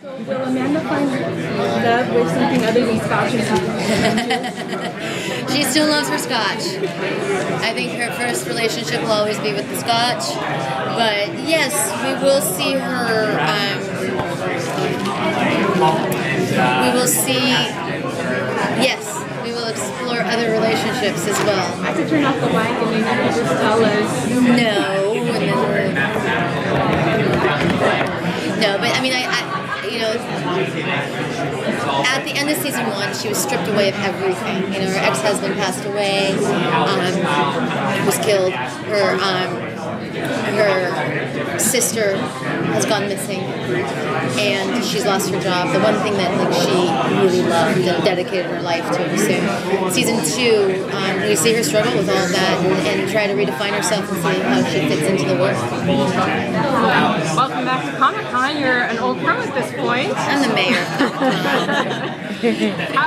Will Amanda find love with something other than scotch and She still loves her scotch. I think her first relationship will always be with the scotch. But yes, we will see her. We will see. Yes, we will explore other relationships as well. I have to turn off the light and then you can just tell us. No, but I mean, you know, at the end of season 1, she was stripped away of everything. You know, her ex-husband passed away, was killed. Her sister has gone missing, and she's lost her job. The one thing that she really loved and dedicated her life to. So, season 2, we see her struggle with all of that and try to redefine herself and see how she fits into the world. Welcome back to Comic-Con. You're an old pro at this point. I'm the mayor of Comic-Con. I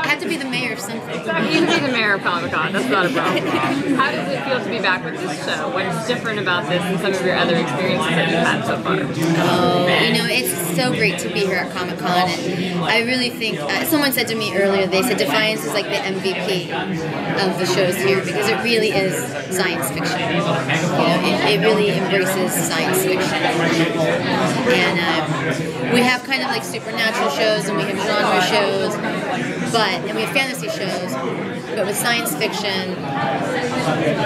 have to be the mayor of something. Exactly, you can be the mayor of Comic-Con. That's not a problem. How does it feel to be back with this show? What's different about this than some of your other experiences that you've had so far? Oh, you know, it's so great to be here at Comic-Con, and I really think, someone said to me earlier, they said Defiance is like the MVP of the shows here, because it really is science fiction. You know, it really embraces science fiction. And we have kind of like supernatural shows, and we have genre shows, and we have fantasy shows, but with science fiction,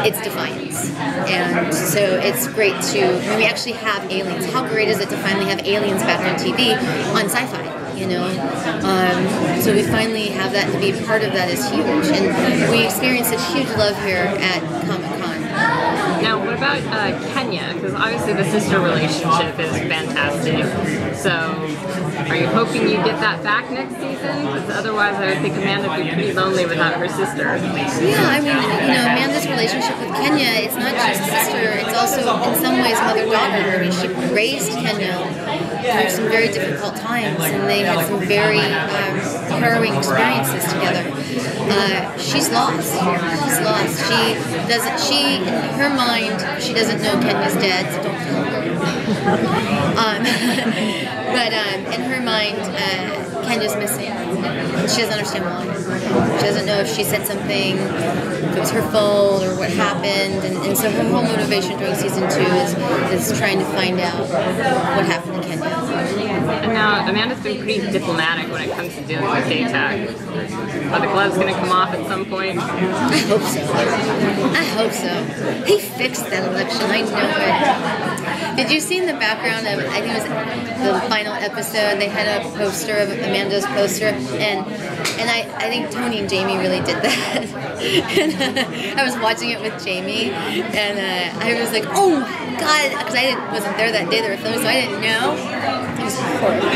it's Defiance. And so it's great to, we actually have aliens. How great is it to finally have aliens back on TV on sci-fi? You know, so we finally have that, to be a part of that is huge, and we experience such huge love here at Comic-Con. Now, what about Kenya? Because obviously the sister relationship is fantastic. So, are you hoping you get that back next season? Because otherwise, I would think Amanda would be pretty lonely without her sister. Yeah, I mean, you know, Amanda's relationship with Kenya, it's not just sister, it's also in some ways mother-daughter. I mean, she raised Kenya through some very difficult times, and they had some very harrowing experiences together. She's lost. She's lost. In her mind, she doesn't know Kenya's dead, so don't tell her. But in her mind, Kenya's missing. She doesn't understand why. She doesn't know if she said something, if it was her fault or what happened, and so her whole motivation during season 2 is trying to find out what happened to Kenya. And now Amanda's been pretty diplomatic when it comes to dealing with K-Tag. Are the gloves going to come off at some point? I hope so. I hope so. He fixed that election. I know it. Did you see in the background of, I think it was the final episode, they had a poster of Amanda's poster, and I think Tony and Jamie really did that. And I was watching it with Jamie, and I was like, oh my god, because I wasn't there that day they were filming, so I didn't know. It was horrible.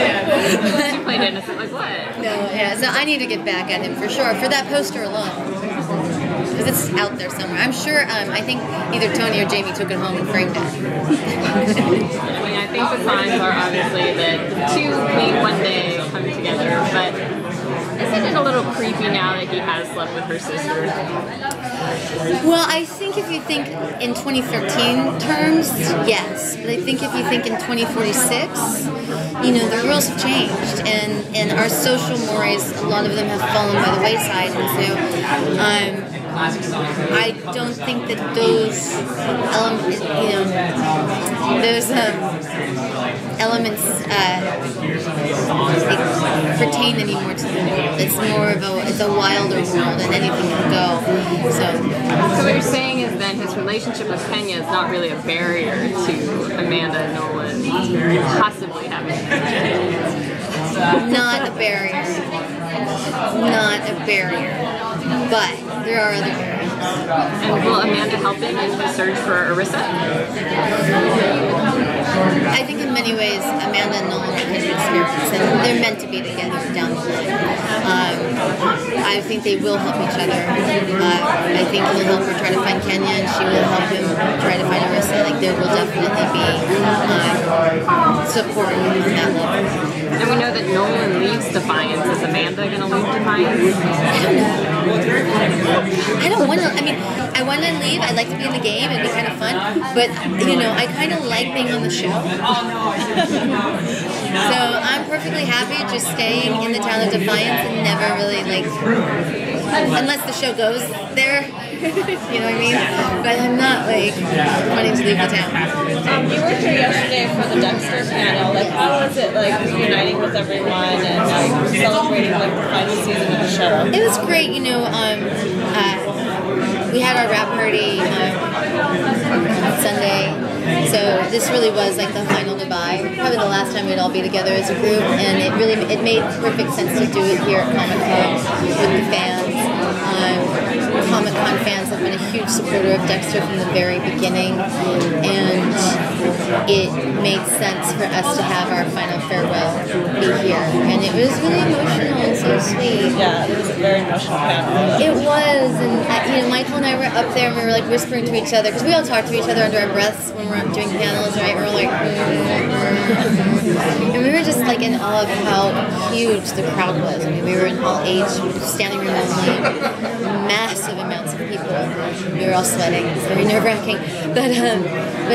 You played innocent, like what? No, yeah, so I need to get back at him for sure, for that poster alone. Because it's out there somewhere. I'm sure, I think either Tony or Jamie took it home and framed it. I mean, I think the signs are obviously that the two may one day come together, but isn't it a little creepy now that he has slept with her sister? Well, I think if you think in 2013 terms, yes. But I think if you think in 2046, you know, the rules have changed, and our social mores, a lot of them have fallen by the wayside, and so I don't think that those elements, you know, pertain anymore to the world. It's more of it's a wilder world, and anything can go. So what you're saying is then his relationship with Kenya is not really a barrier to Amanda and Nolan possibly having a connection. Not a barrier. Not a barrier. But there are other barriers. And will Amanda help him in his search for Arissa? I think in many ways Amanda and Nolan are kind of experience, and they're meant to be together down the line. I think they will help each other. I think he'll help her try to find Kenya, and she will help him try to find Arissa. Like, there will definitely be support on that level. And we know that Nolan leaves Defiance. Is Amanda going to leave Defiance? I don't want to. I mean, I want to leave. I'd like to be in the game. It'd be kind of fun. But, you know, I kind of like being on the show. So I'm perfectly happy just staying in the town of Defiance and never really unless the show goes there, you know what I mean? But I'm not wanting to leave the town. You were here yesterday for the Dexter panel. How was it uniting with everyone and celebrating the final season of the show? It was great, we had our wrap party on Sunday, so this really was the final goodbye. Probably the last time we'd all be together as a group, and it made perfect sense to do it here at Comic Con with the fans. Comic Con fans have been a huge supporter of Dexter from the very beginning, and it made sense for us to have our final farewell be here, and it was really emotional and so sweet. Yeah, it was a very emotional panel. It was, and Michael and I were up there and we were whispering to each other, because we all talk to each other under our breaths when we're doing panels, right? We're like, and we were just in awe of how huge the crowd was. I mean, we were in Hall H, standing room only, massive amounts of people. We were all sweating. It was very nerve-wracking, but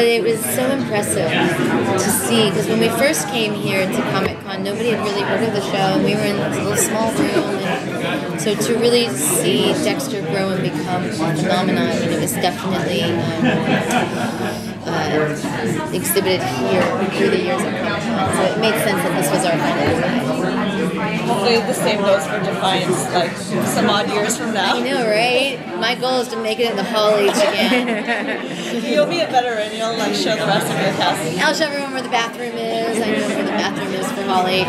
it was so impressive to see, because when we first came here to Comic Con, nobody had really heard of the show, and we were in this little small room, and so to really see Dexter grow and become a phenomenon, it was definitely exhibited here through the years of Comic Con. So it made sense that this was our final design. Hopefully the same goes for Defiance, some odd years from now. I know, right? My goal is to make it in the Hall H again. You'll be a veteran. You'll show the rest of your cast. I'll show everyone where the bathroom is. I know where the bathroom is for Hall H.